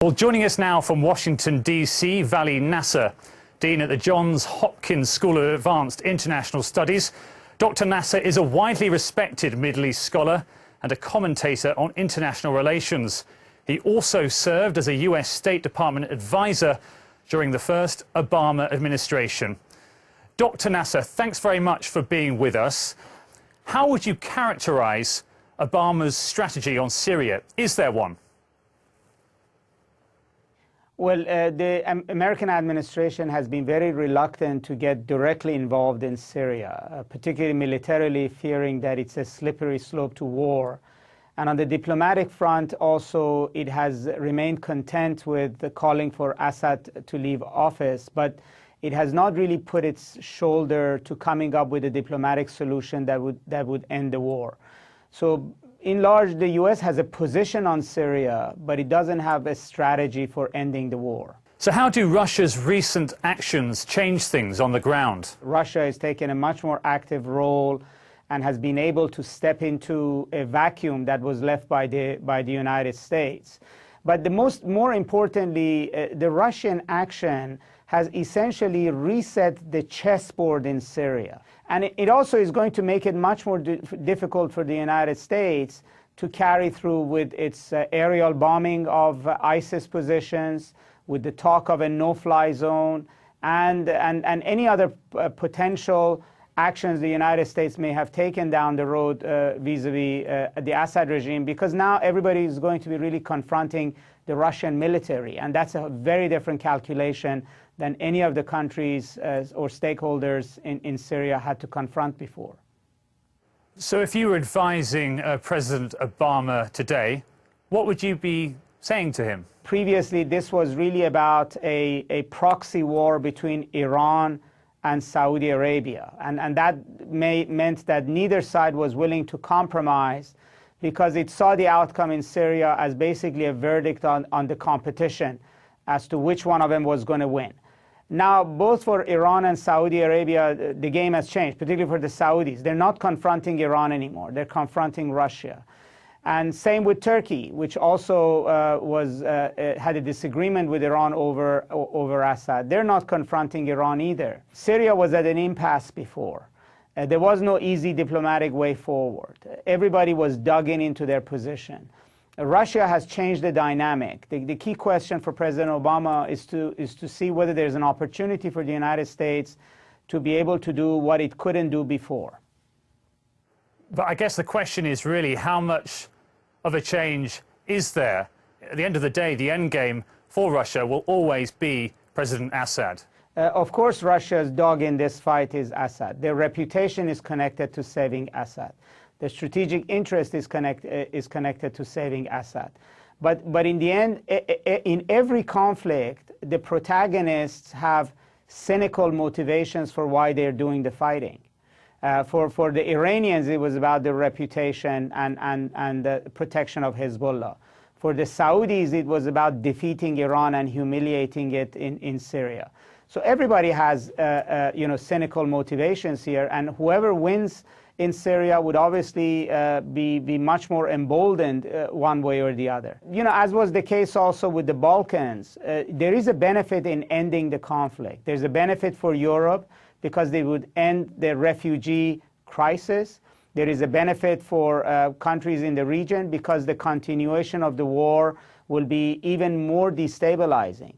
Well, joining us now from Washington, D.C., Vali Nasr, Dean at the Johns Hopkins School of Advanced International Studies. Dr. Nasr is a widely respected Middle East scholar and a commentator on international relations. He also served as a US State Department advisor during the first Obama administration. Dr. Nasr, thanks very much for being with us. How would you characterise Obama's strategy on Syria? Is there one? Well, the American administration has been very reluctant to get directly involved in Syria, particularly militarily, fearing that it's a slippery slope to war. And on the diplomatic front, also, it has remained content with the calling for Assad to leave office, but it has not really put its shoulder to coming up with a diplomatic solution that would end the war. So, in large, the U.S. has a position on Syria, but it doesn't have a strategy for ending the war. So how do Russia's recent actions change things on the ground? Russia has taken a much more active role and has been able to step into a vacuum that was left by the United States. But more importantly, the Russian action has essentially reset the chessboard in Syria. And it also is going to make it much more difficult for the United States to carry through with its aerial bombing of ISIS positions, with the talk of a no-fly zone, and any other potential actions the United States may have taken down the road vis-a-vis the Assad regime, because now everybody is going to be really confronting the Russian military, and that's a very different calculation than any of the countries or stakeholders in Syria had to confront before. So if you were advising President Obama today, what would you be saying to him? Previously, this was really about a proxy war between Iran and Saudi Arabia, and that meant that neither side was willing to compromise, because it saw the outcome in Syria as basically a verdict on the competition as to which one of them was going to win. Now, both for Iran and Saudi Arabia, the game has changed, particularly for the Saudis. They're not confronting Iran anymore. They're confronting Russia. And same with Turkey, which also had a disagreement with Iran over Assad. They're not confronting Iran either. Syria was at an impasse before. There was no easy diplomatic way forward. Everybody was dug into their position. Russia has changed the dynamic. The key question for President Obama is to see whether there's an opportunity for the United States to be able to do what it couldn't do before. But I guess the question is really, how much of a change is there? At the end of the day, the endgame for Russia will always be President Assad. Of course, Russia's dog in this fight is Assad. Their reputation is connected to saving Assad. The strategic interest is connected to saving Assad. But in the end, in every conflict, the protagonists have cynical motivations for why they're doing the fighting. For the Iranians, it was about their reputation and the protection of Hezbollah. For the Saudis, it was about defeating Iran and humiliating it in Syria. So everybody has cynical motivations here, and whoever wins in Syria would obviously be much more emboldened one way or the other. As was the case also with the Balkans, there is a benefit in ending the conflict. There's a benefit for Europe because they would end the refugee crisis. There is a benefit for countries in the region because the continuation of the war will be even more destabilizing.